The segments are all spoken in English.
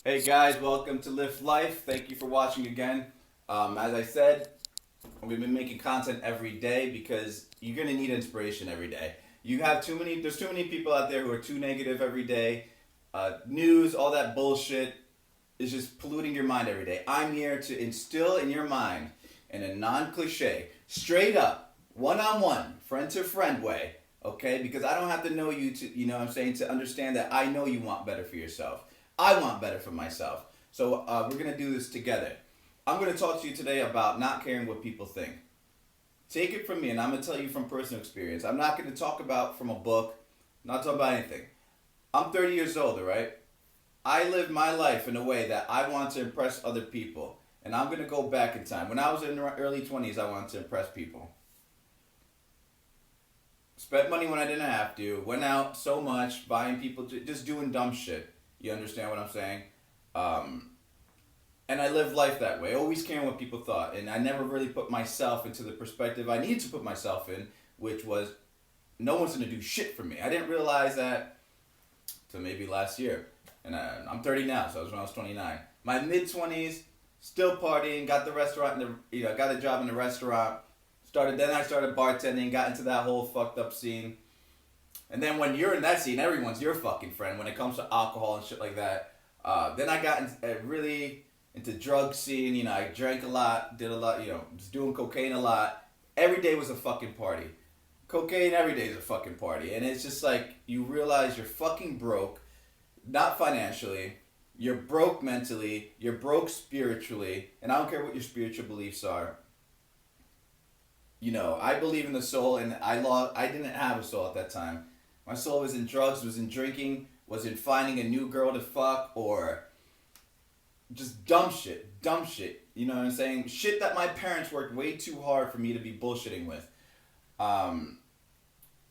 Hey guys, welcome to Lift Life. Thank you for watching again. As I said, we've been making content every day because you're gonna need inspiration every day. There's too many people out there who are too negative every day. News, all that bullshit is just polluting your mind every day. I'm here to instill in your mind, in a non-cliche, straight up, one-on-one, friend-to-friend way, okay? Because I don't have to know you to, you know what I'm saying, to understand that I know you want better for yourself. I want better for myself. So we're gonna do this together. I'm gonna talk to you today about not caring what people think. Take it from me, and I'm gonna tell you from personal experience. I'm not gonna talk about from a book, not talk about anything. I'm 30 years old, all right? I live my life in a way that I want to impress other people. And I'm going to go back in time. When I was in the early 20s, I wanted to impress people. Spent money when I didn't have to. Went out so much, buying people, just doing dumb shit. You understand what I'm saying? Um, and I lived life that way, always caring what people thought. And I never really put myself into the perspective I needed to put myself in, which was no one's going to do shit for me. I didn't realize that till maybe last year. And I'm 30 now, so I was when I was 29. My mid 20s, still partying. Got the restaurant, got a job in the restaurant. I started bartending. Got into that whole fucked up scene. And then when you're in that scene, everyone's your fucking friend when it comes to alcohol and shit like that. Then I got really into drug scene. You know, I drank a lot, did a lot. You know, was doing cocaine a lot. Every day was a fucking party. Cocaine every day is a fucking party, and it's just like you realize you're fucking broke, not financially. You're broke mentally. You're broke spiritually, and I don't care what your spiritual beliefs are. You know, I believe in the soul, and I didn't have a soul at that time. My soul was in drugs, was in drinking, was in finding a new girl to fuck, or just dumb shit, dumb shit. You know what I'm saying? Shit that my parents worked way too hard for me to be bullshitting with. Um,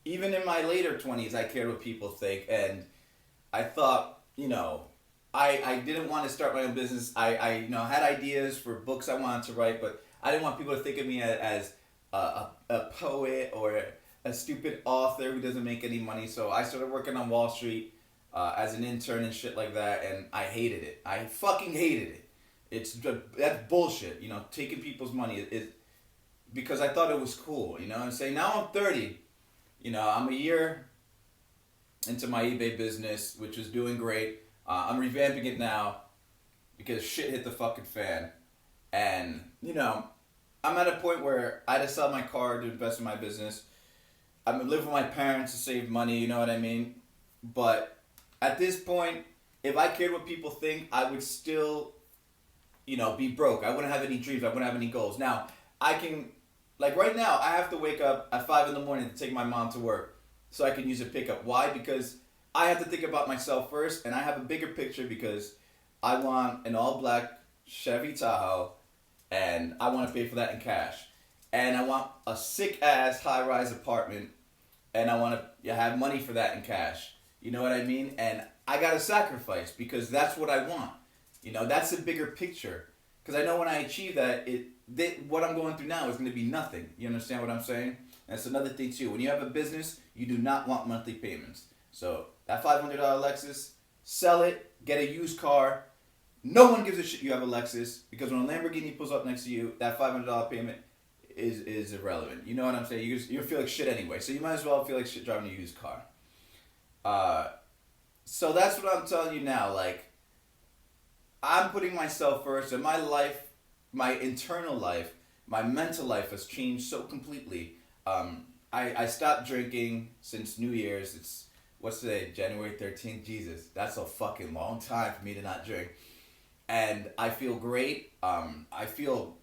Even in my later 20s, I cared what people think, and I thought, I didn't want to start my own business. Had ideas for books I wanted to write, but I didn't want people to think of me as a poet or a stupid author who doesn't make any money. So I started working on Wall Street as an intern and shit like that, and I hated it. I fucking hated it. That's bullshit. You know, taking people's money is because I thought it was cool. You know what I'm saying? Now I'm 30. You know, I'm a year into my eBay business, which is doing great. I'm revamping it now because shit hit the fucking fan. And, I'm at a point where I just sell my car to invest in my business. I'm living with my parents to save money, you know what I mean? But at this point, if I cared what people think, I would still, be broke. I wouldn't have any dreams. I wouldn't have any goals. Now, I can, like right now, I have to wake up at 5 in the morning to take my mom to work so I can use a pickup. Why? Because I have to think about myself first, and I have a bigger picture because I want an all black Chevy Tahoe, and I want to pay for that in cash. And I want a sick ass high rise apartment, and I want to have money for that in cash. You know what I mean? And I got to sacrifice because that's what I want. That's the bigger picture. Because I know when I achieve that, what I'm going through now is going to be nothing. You understand what I'm saying? That's another thing too. When you have a business, you do not want monthly payments. So that $500 Lexus, sell it, get a used car. No one gives a shit you have a Lexus because when a Lamborghini pulls up next to you, that $500 payment is irrelevant. You know what I'm saying? You feel like shit anyway, so you might as well feel like shit driving a used car. Uh, so that's what I'm telling you now. Like I'm putting myself first, and my life, my internal life, my mental life has changed so completely. I stopped drinking since New Year's. It's what's today, January 13th. Jesus, that's a fucking long time for me to not drink, and I feel great. I feel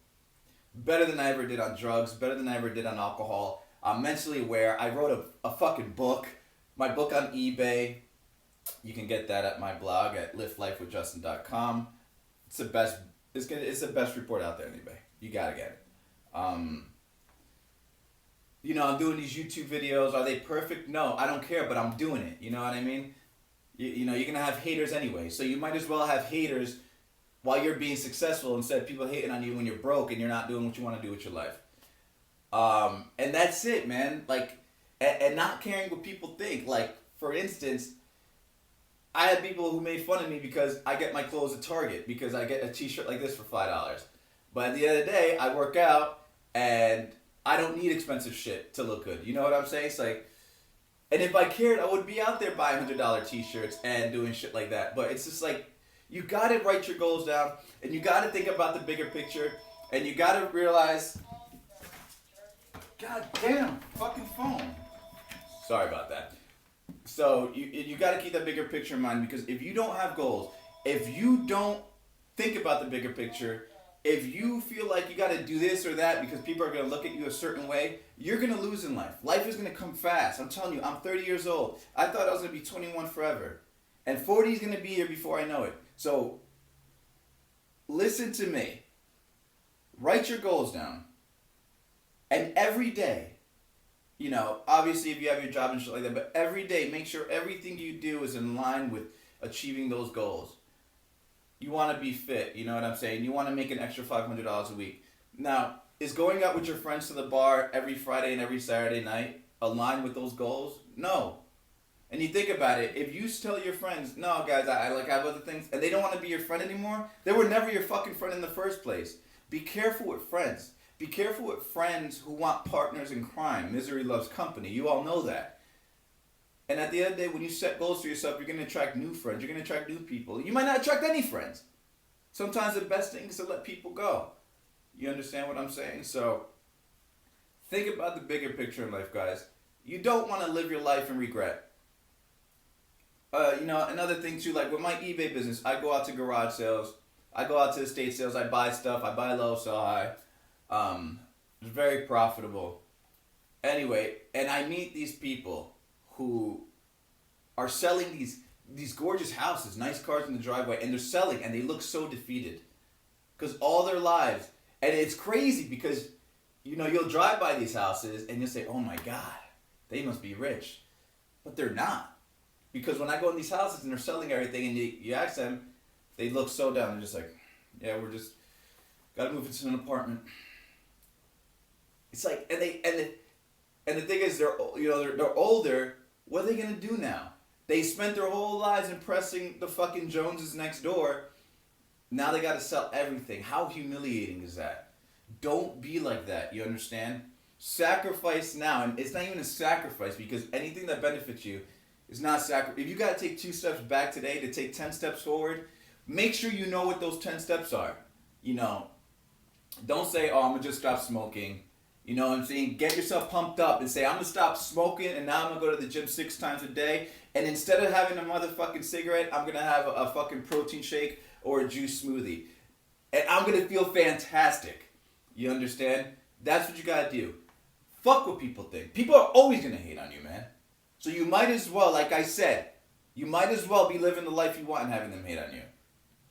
better than I ever did on drugs, better than I ever did on alcohol. I'm mentally aware. I wrote a fucking book, my book on eBay. You can get that at my blog at liftlifewithjustin.com. It's the best. It's the best report out there on eBay. You gotta get it. Um, I'm doing these YouTube videos. Are they perfect? No, I don't care, but I'm doing it. You know what I mean? You're gonna have haters anyway, so you might as well have haters while you're being successful instead of people hating on you when you're broke and you're not doing what you want to do with your life. And that's it, man. Like, and not caring what people think. Like, for instance, I had people who made fun of me because I get my clothes at Target because I get a T-shirt like this for $5. But at the end of the day, I work out and I don't need expensive shit to look good. You know what I'm saying? It's like, and if I cared, I would be out there buying $100 T-shirts and doing shit like that. But it's just like, you gotta write your goals down and you gotta think about the bigger picture and you gotta realize, God damn, fucking phone. Sorry about that. So you got to keep that bigger picture in mind, because if you don't have goals, if you don't think about the bigger picture, if you feel like you got to do this or that because people are going to look at you a certain way, you're going to lose in life. Life is going to come fast. I'm telling you, I'm 30 years old. I thought I was going to be 21 forever. And 40 is going to be here before I know it. So listen to me. Write your goals down. And every day, you know, obviously if you have your job and shit like that, but every day make sure everything you do is in line with achieving those goals. You want to be fit, you know what I'm saying? You want to make an extra $500 a week. Now, is going out with your friends to the bar every Friday and every Saturday night aligned with those goals? No. And you think about it, if you tell your friends, no guys, I have other things, and they don't want to be your friend anymore, they were never your fucking friend in the first place. Be careful with friends. Be careful with friends who want partners in crime. Misery loves company. You all know that. And at the end of the day, when you set goals for yourself, you're going to attract new friends. You're going to attract new people. You might not attract any friends. Sometimes the best thing is to let people go. You understand what I'm saying? So think about the bigger picture in life, guys. You don't want to live your life in regret. You know, another thing too, like with my eBay business, I go out to garage sales. I go out to estate sales. I buy stuff. I buy low, sell high. It's very profitable. Anyway, and I meet these people who are selling these gorgeous houses, nice cars in the driveway, and they're selling, and they look so defeated, because all their lives, and it's crazy because, you know, you'll drive by these houses and you'll say, oh my God, they must be rich, but they're not, because when I go in these houses and they're selling everything, and you ask them, they look so down. They're just like, yeah, we're just gotta move into an apartment. It's like, and the thing is, they're older. What are they gonna do now? They spent their whole lives impressing the fucking Joneses next door. Now they gotta sell everything. How humiliating is that? Don't be like that. You understand? Sacrifice now, and it's not even a sacrifice, because anything that benefits you is not sacrifice. If you gotta take 2 steps back today to take 10 steps forward, make sure you know what those 10 steps are. You know, don't say, oh, I'm gonna just stop smoking. You know what I'm saying? Get yourself pumped up and say, I'm going to stop smoking, and now I'm going to go to the gym 6 times a day. And instead of having a motherfucking cigarette, I'm going to have a fucking protein shake or a juice smoothie. And I'm going to feel fantastic. You understand? That's what you got to do. Fuck what people think. People are always going to hate on you, man. So you might as well, like I said, you might as well be living the life you want and having them hate on you.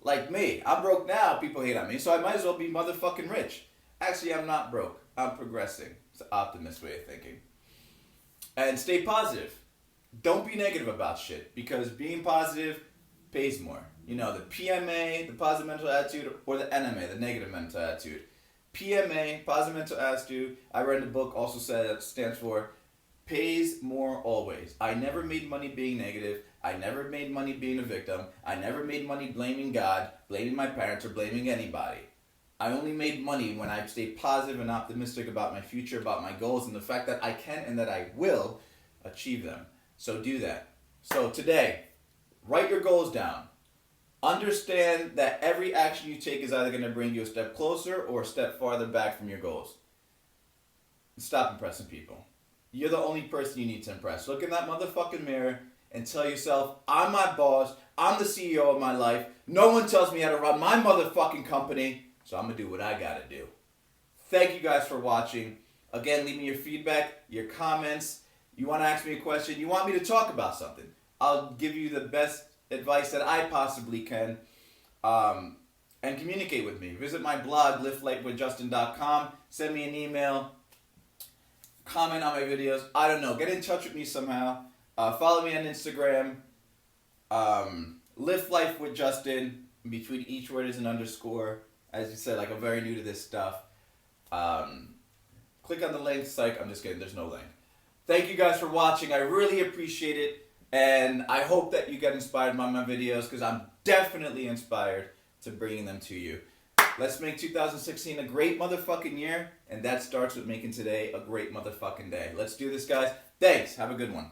Like me. I'm broke now, people hate on me, so I might as well be motherfucking rich. Actually, I'm not broke. I'm progressing. It's an optimist way of thinking. And stay positive. Don't be negative about shit, because being positive pays more. You know, the PMA, the positive mental attitude, or the NMA, the negative mental attitude. PMA, positive mental attitude, I read in the book, also said it stands for pays more always. I never made money being negative. I never made money being a victim. I never made money blaming God, blaming my parents, or blaming anybody. I only made money when I stayed positive and optimistic about my future, about my goals, and the fact that I can and that I will achieve them. So do that. So today, write your goals down. Understand that every action you take is either going to bring you a step closer or a step farther back from your goals. Stop impressing people. You're the only person you need to impress. Look in that motherfucking mirror and tell yourself, I'm my boss. I'm the CEO of my life. No one tells me how to run my motherfucking company. So I'm going to do what I got to do. Thank you guys for watching. Again, leave me your feedback, your comments. You want to ask me a question? You want me to talk about something? I'll give you the best advice that I possibly can. And communicate with me. Visit my blog, liftlightwithjustin.com. Send me an email. Comment on my videos. I don't know. Get in touch with me somehow. Follow me on Instagram. Lift Life with Justin. Between each word is an underscore. As you said, like, I'm very new to this stuff. Click on the link. Psych. I'm just kidding. There's no link. Thank you guys for watching. I really appreciate it. And I hope that you get inspired by my videos because I'm definitely inspired to bringing them to you. Let's make 2016 a great motherfucking year, and that starts with making today a great motherfucking day. Let's do this, guys. Thanks. Have a good one.